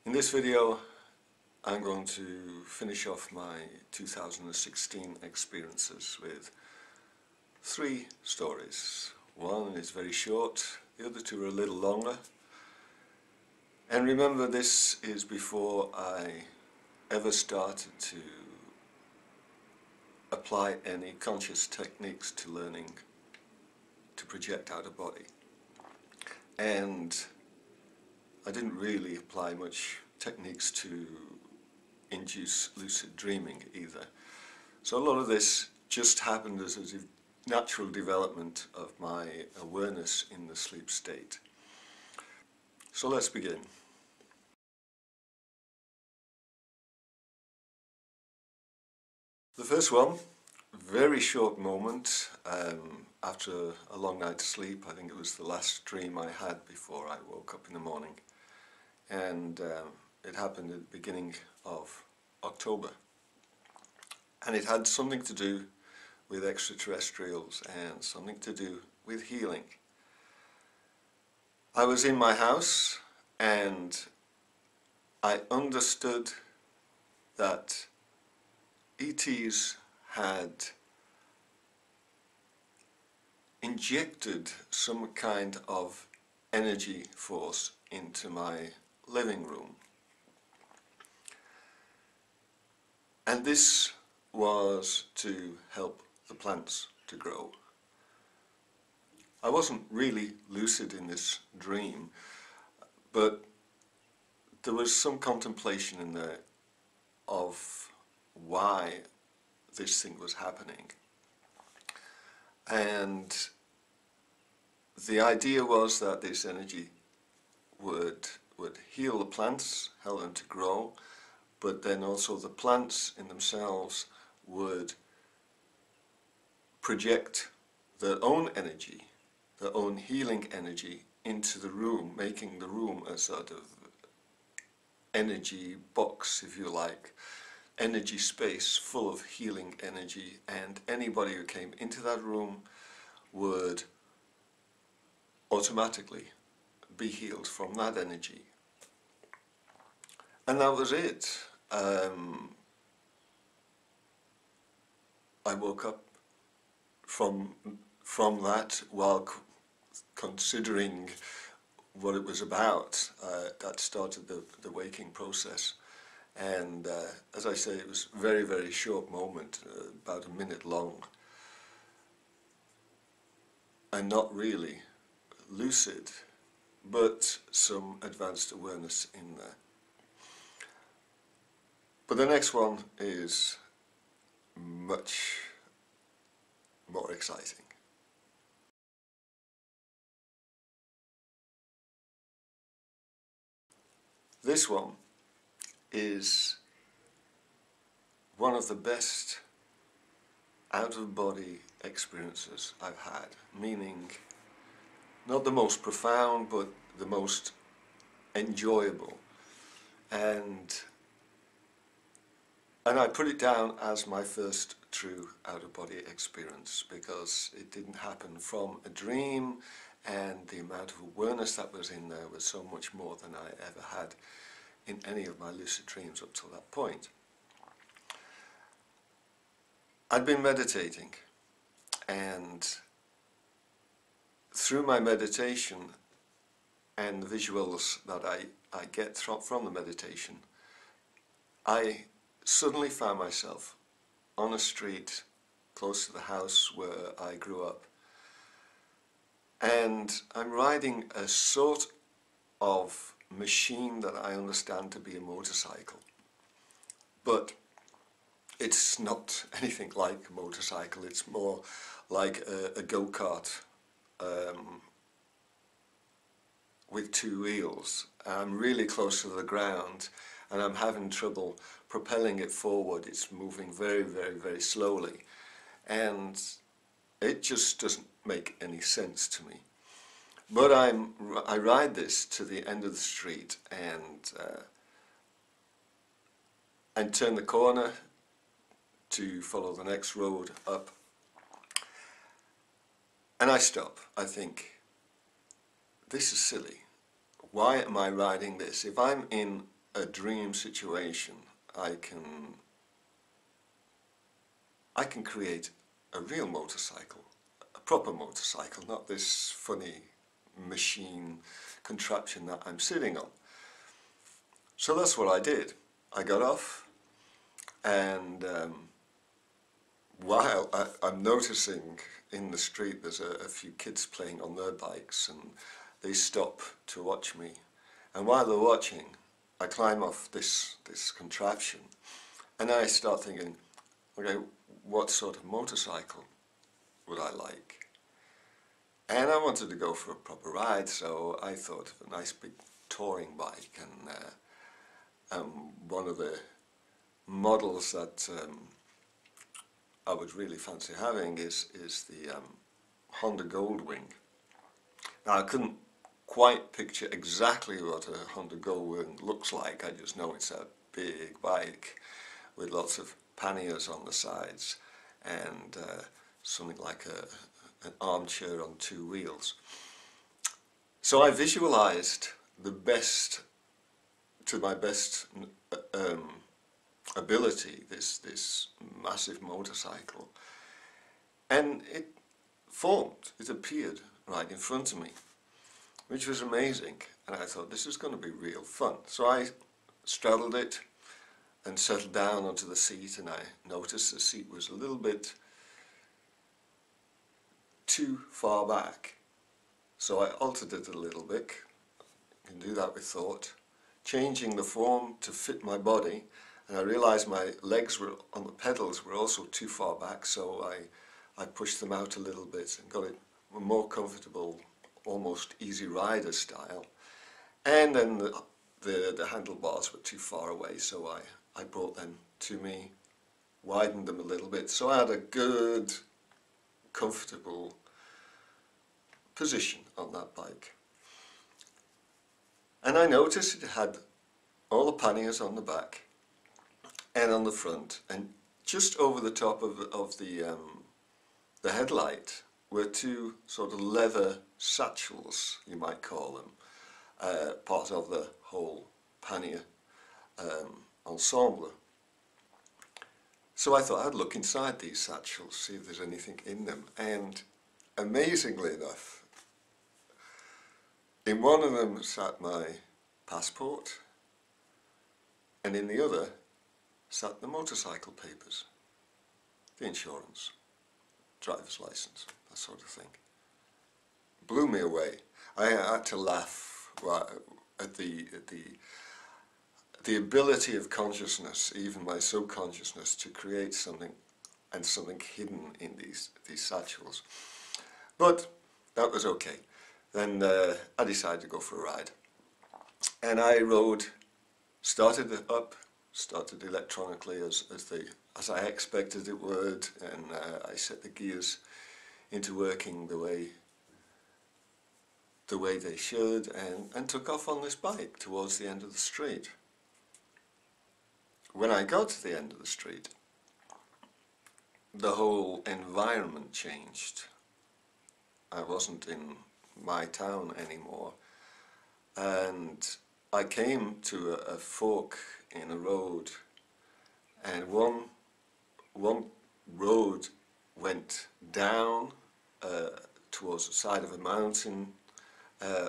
In this video I'm going to finish off my 2016 experiences with 3 stories. One is very short, the other 2 are a little longer. And remember, this is before I ever started to apply any conscious techniques to learning to project out of body. And I didn't really apply much techniques to induce lucid dreaming either. So a lot of this just happened as a natural development of my awareness in the sleep state. So let's begin. The first one, very short moment after a long night's sleep. I think it was the last dream I had before I woke up in the morning. And it happened at the beginning of October. And it had something to do with extraterrestrials and something to do with healing. I was in my house and I understood that ETs had injected some kind of energy force into my living room. And this was to help the plants to grow. I wasn't really lucid in this dream, but there was some contemplation in there of why this thing was happening. And the idea was that this energy would heal the plants, help them to grow, but then also the plants in themselves would project their own energy, their own healing energy into the room, making the room a sort of energy box, if you like, energy space full of healing energy, and anybody who came into that room would automatically be healed from that energy. And that was it. I woke up from that while considering what it was about. That started the waking process. And as I say, it was a very, very short moment, about a minute long, and not really lucid, but some advanced awareness in there. But the next one is much more exciting. This one is one of the best out-of-body experiences I've had, meaning not the most profound, but the most enjoyable. And I put it down as my first true out-of-body experience because it didn't happen from a dream, and the amount of awareness that was in there was so much more than I ever had in any of my lucid dreams up till that point. I'd been meditating, and through my meditation and the visuals that I get from the meditation, I suddenly found myself on a street close to the house where I grew up, and I'm riding a sort of machine that I understand to be a motorcycle, but it's not anything like a motorcycle. It's more like a go-kart with 2 wheels. I'm really close to the ground and I'm having trouble propelling it forward. It's moving very, very, very slowly, and it just doesn't make any sense to me. But I ride this to the end of the street and turn the corner to follow the next road up, and I stop. I think, this is silly. Why am I riding this? If I'm in a dream situation, I can create a real motorcycle, a proper motorcycle, not this funny machine contraption that I'm sitting on. So that's what I did. I got off, and while I'm noticing in the street there's a few kids playing on their bikes, and they stop to watch me. And while they're watching, I climb off this contraption, and I start thinking, okay, what sort of motorcycle would I like? And I wanted to go for a proper ride, so I thought of a nice big touring bike, and one of the models that I would really fancy having is the Honda Goldwing. Now, I couldn't quite picture exactly what a Honda Goldwing looks like. I just know it's a big bike with lots of panniers on the sides and something like an armchair on two wheels. So I visualized the best, to my best ability, this massive motorcycle, and it formed, it appeared right in front of me, which was amazing. And I thought, this is going to be real fun. So I straddled it and settled down onto the seat, and I noticed the seat was a little bit too far back. So I altered it a little bit. You can do that with thought. Changing the form to fit my body, and I realized my legs were on the pedals were also too far back, so I pushed them out a little bit and got it more comfortable, almost easy rider style. And then the handlebars were too far away, so I brought them to me, widened them a little bit, so I had a good, comfortable position on that bike. And I noticed it had all the panniers on the back and on the front, and just over the top of the headlight were two sort of leather satchels, you might call them, part of the whole pannier ensemble. So I thought I'd look inside these satchels, see if there's anything in them, and amazingly enough, in one of them sat my passport, and in the other sat the motorcycle papers, the insurance, driver's license, that sort of thing. Blew me away. I had to laugh at the ability of consciousness, even my subconsciousness, to create something, and something hidden in these satchels. But that was okay. Then I decided to go for a ride, and I started it up, started electronically as I expected it would, and I set the gears into working the way they should, and took off on this bike towards the end of the street. When I got to the end of the street, the whole environment changed. I wasn't in my town anymore, and I came to a fork in a road, and one road went down towards the side of a mountain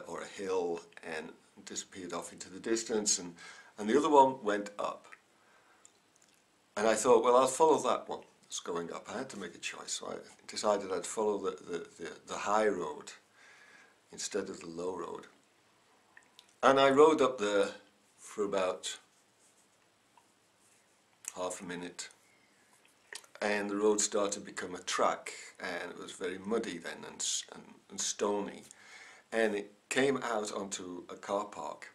or a hill and disappeared off into the distance, and the other one went up. And I thought, well, I'll follow that one that's going up. I had to make a choice, so I decided I'd follow the high road instead of the low road. And I rode up there for about half a minute, and the road started to become a track, and it was very muddy then and stony, and it came out onto a car park,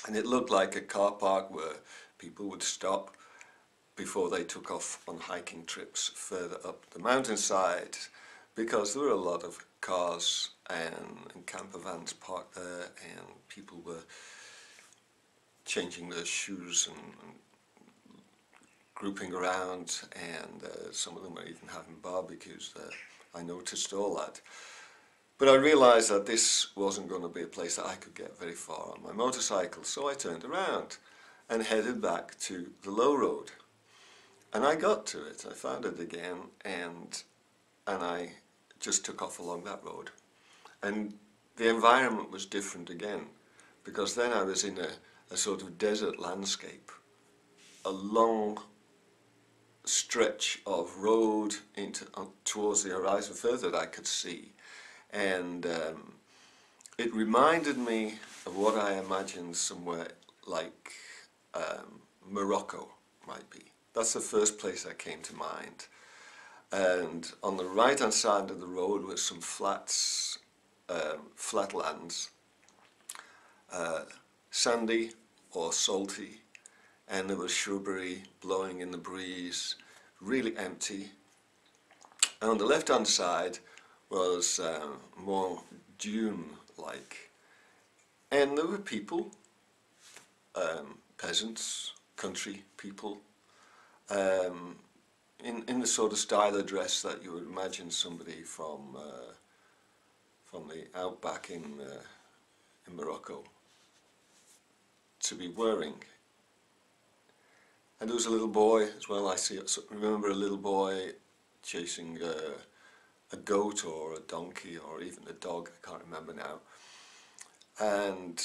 and it looked like a car park where people would stop before they took off on hiking trips further up the mountainside, because there were a lot of cars and camper vans parked there, and people were changing their shoes and grouping around, and some of them were even having barbecues there. I noticed all that. But I realised that this wasn't going to be a place that I could get very far on my motorcycle, so I turned around and headed back to the low road. And I got to it, I found it again, and I just took off along that road. And the environment was different again, because then I was in a sort of desert landscape, a long stretch of road towards the horizon, further that I could see. And it reminded me of what I imagined somewhere like Morocco might be. That's the first place that came to mind. And on the right hand side of the road was some flats, flatlands, sandy or salty, and there was shrubbery blowing in the breeze, really empty. And on the left hand side was more dune-like, and there were people, peasants, country people, in the sort of style of dress that you would imagine somebody from the outback in Morocco to be wearing. And there was a little boy as well. I remember a little boy chasing a goat or a donkey or even a dog, I can't remember now. And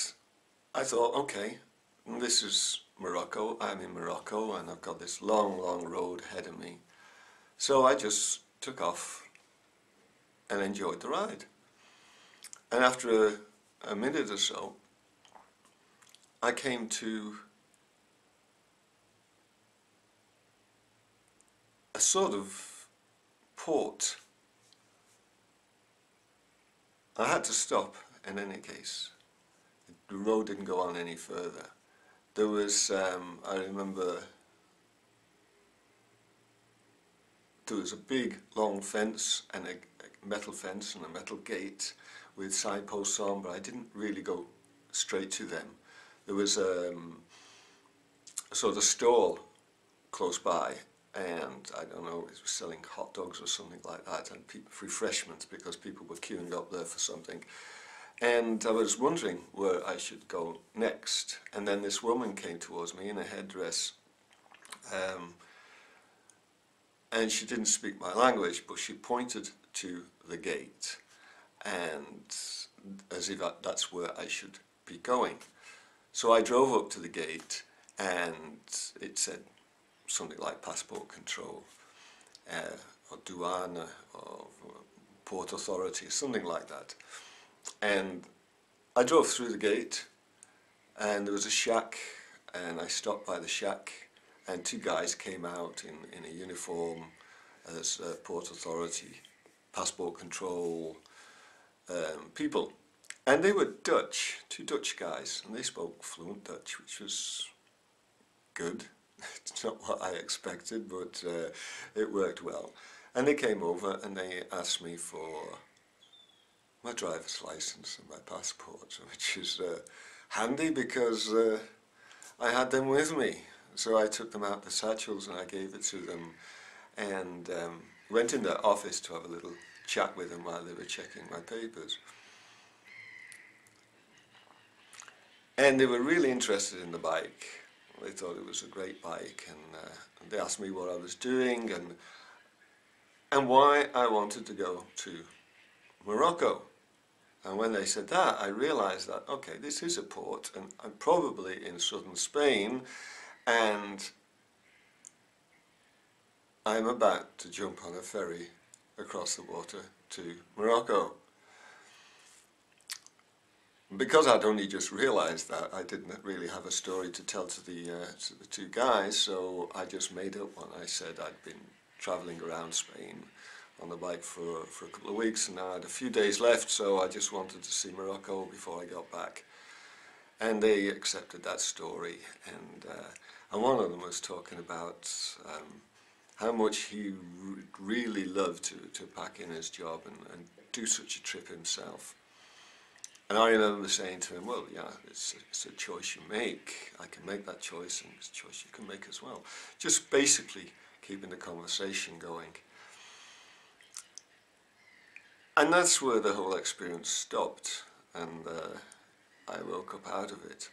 I thought, okay, this is Morocco, I'm in Morocco, and I've got this long, long road ahead of me. So I just took off and enjoyed the ride. And after a minute or so, I came to a sort of port. I had to stop in any case. The road didn't go on any further. There was, I remember, there was a big long fence and a metal fence and a metal gate with signposts on, but I didn't really go straight to them. There was a sort of stall close by, and I don't know, it was selling hot dogs or something like that, and refreshments, because people were queuing up there for something. And I was wondering where I should go next, and then this woman came towards me in a headdress, and she didn't speak my language, but she pointed to the gate, and as if that's where I should be going. So I drove up to the gate, and it said something like passport control, or douane, or port authority, something like that. And I drove through the gate, and there was a shack, and I stopped by the shack, and two guys came out in a uniform as port authority, passport control people. And they were Dutch, two Dutch guys, and they spoke fluent Dutch, which was good. It's not what I expected, but it worked well. And they came over and they asked me for my driver's license and my passport, which is handy because I had them with me. So I took them out the satchels and I gave it to them, and went in their office to have a little chat with them while they were checking my papers. And they were really interested in the bike. They thought it was a great bike, and they asked me what I was doing and why I wanted to go to Morocco. And when they said that, I realized that, okay, this is a port, and I'm probably in southern Spain, and I'm about to jump on a ferry across the water to Morocco. Because I'd only just realised that, I didn't really have a story to tell to the two guys, so I just made up one. I said I'd been travelling around Spain on the bike for a couple of weeks, and I had a few days left, so I just wanted to see Morocco before I got back. And they accepted that story, and one of them was talking about how much he really loved to pack in his job and do such a trip himself. And I remember saying to him, well, yeah, it's a choice you make. I can make that choice, and it's a choice you can make as well. Just basically keeping the conversation going. And that's where the whole experience stopped, and I woke up out of it.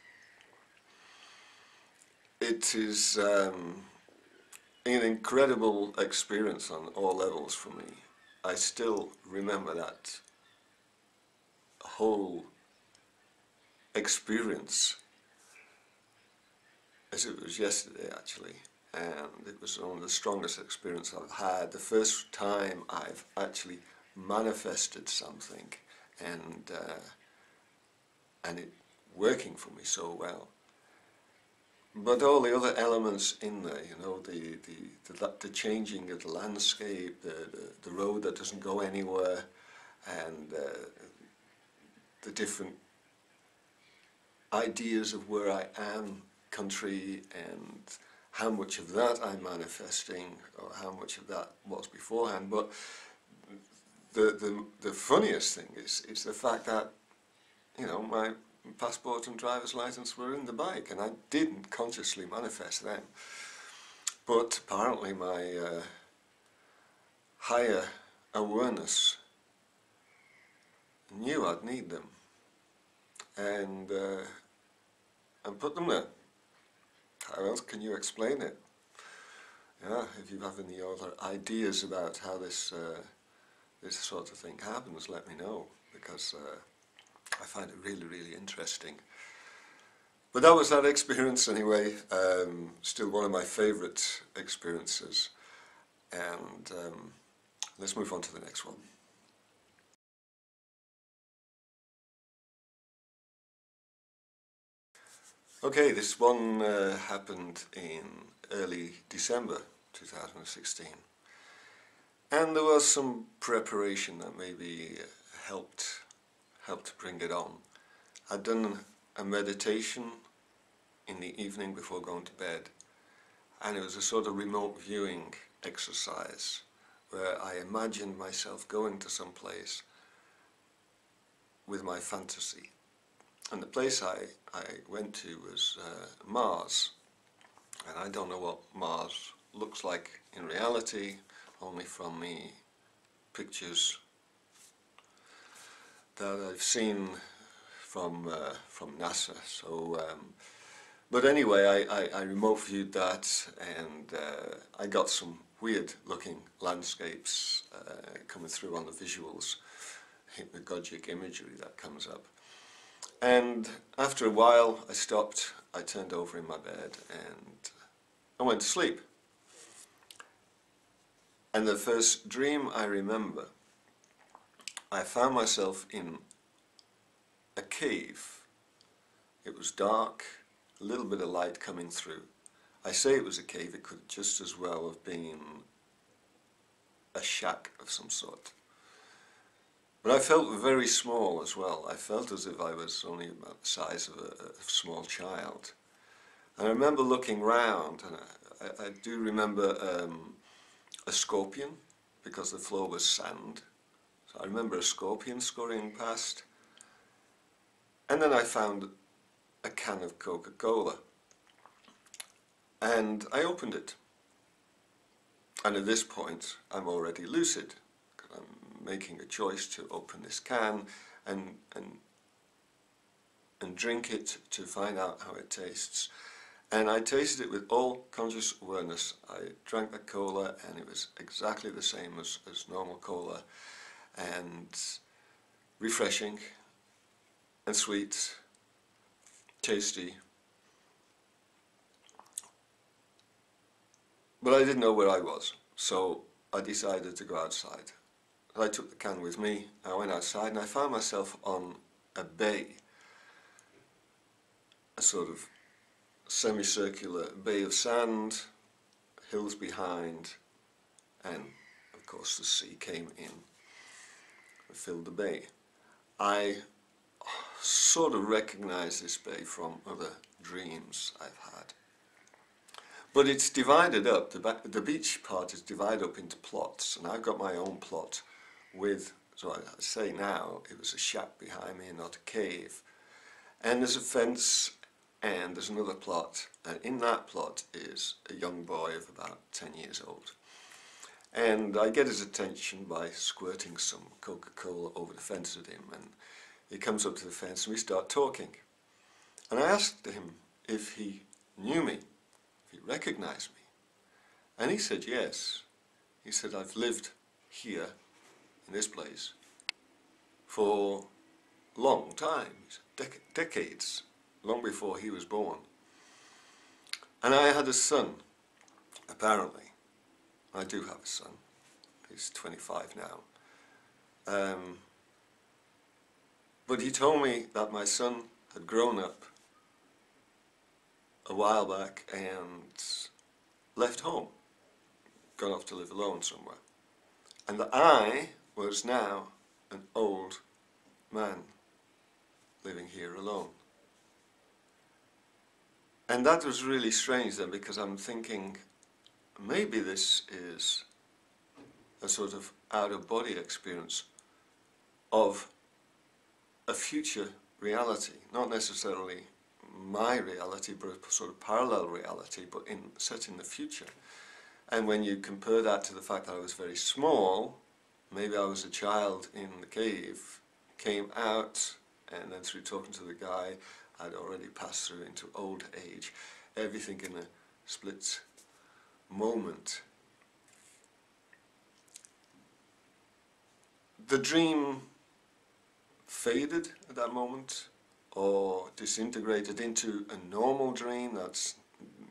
it is an incredible experience on all levels for me. I still remember that whole experience as it was yesterday, actually, and it was one of the strongest experiences I've had. The first time I've actually manifested something and it working for me so well. But all the other elements in there, you know, the changing of the landscape, the road that doesn't go anywhere, and the different ideas of where I am, country, and how much of that I'm manifesting, or how much of that was beforehand. But the funniest thing is the fact that, you know, my passport and driver's license were in the bike, and I didn't consciously manifest them. But apparently my higher awareness knew I'd need them, and put them there. How else can you explain it? Yeah, if you have any other ideas about how this this sort of thing happens, let me know, because I find it really, really interesting. But that was that experience anyway. Still one of my favourite experiences. And let's move on to the next one. Okay, this one happened in early December 2016. And there was some preparation that maybe helped bring it on. I'd done a meditation in the evening before going to bed, and it was a sort of remote viewing exercise where I imagined myself going to some place with my fantasy. And the place I went to was Mars, and I don't know what Mars looks like in reality, only from the pictures that I've seen from NASA. So, but anyway, I remote viewed that, and I got some weird looking landscapes coming through on the visuals, hypnagogic imagery that comes up. And after a while I stopped, I turned over in my bed and I went to sleep. And the first dream I remember, I found myself in a cave. It was dark, a little bit of light coming through. I say it was a cave, it could just as well have been a shack of some sort. But I felt very small as well. I felt as if I was only about the size of a small child. And I remember looking round, and I do remember a scorpion, because the floor was sand. So I remember a scorpion scurrying past. And then I found a can of Coca-Cola. And I opened it. And at this point, I'm already lucid. I'm making a choice to open this can and drink it to find out how it tastes. And I tasted it with all conscious awareness. I drank the cola and it was exactly the same as normal cola, and refreshing and sweet, tasty. But I didn't know where I was, so I decided to go outside. I took the can with me, I went outside and I found myself on a bay, a sort of semicircular bay of sand, hills behind, and of course the sea came in and filled the bay. I sort of recognize this bay from other dreams I've had. But it's divided up, the beach part is divided up into plots, and I've got my own plot with, so I say now, it was a shack behind me and not a cave. And there's a fence, and there's another plot, and in that plot is a young boy of about 10 years old. And I get his attention by squirting some Coca-Cola over the fence at him, and he comes up to the fence and we start talking. And I asked him if he knew me, if he recognised me. And he said yes. He said, I've lived here in this place for a long time, decades, long before he was born. And I had a son, apparently. I do have a son. He's 25 now. But he told me that my son had grown up a while back and left home, gone off to live alone somewhere. And that I was now an old man living here alone. And that was really strange then, because I'm thinking maybe this is a sort of out-of-body experience of a future reality, not necessarily my reality, but a sort of parallel reality, but set in the future. And when you compare that to the fact that I was very small, maybe I was a child in the cave, came out, and then through talking to the guy, I'd already passed through into old age, everything in a split moment. The dream faded at that moment, or disintegrated into a normal dream that's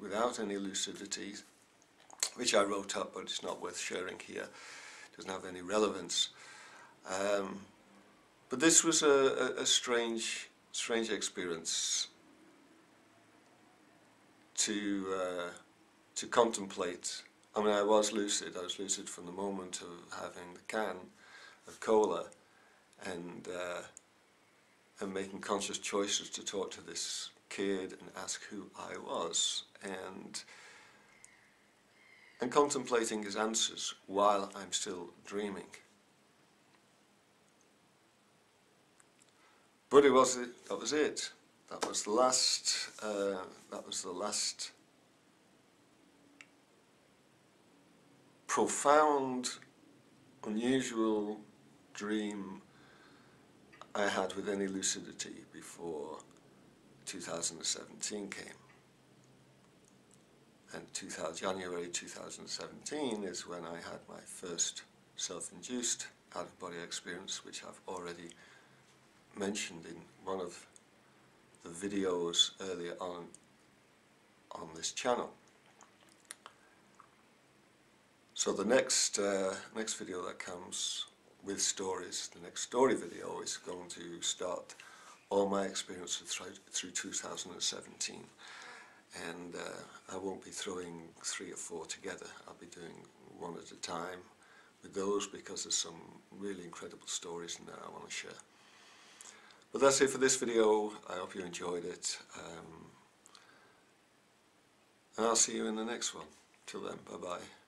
without any lucidity, which I wrote up, but it's not worth sharing here. It doesn't have any relevance. But this was a strange experience to contemplate. I mean, I was lucid. I was lucid from the moment of having the can of cola and making conscious choices to talk to this kid and ask who I was, and contemplating his answers while I'm still dreaming. But that was it. That was the last profound, unusual dream I had with any lucidity before 2017 came. And January 2017 is when I had my first self-induced out-of-body experience, which I've already mentioned in one of the videos earlier on this channel. So the next video that comes with stories, the next story video, is going to start all my experiences through 2017. And I won't be throwing 3 or 4 together. I'll be doing one at a time with those, because there's some really incredible stories in there I want to share. But that's it for this video. I hope you enjoyed it. And I'll see you in the next one. Till then, bye-bye.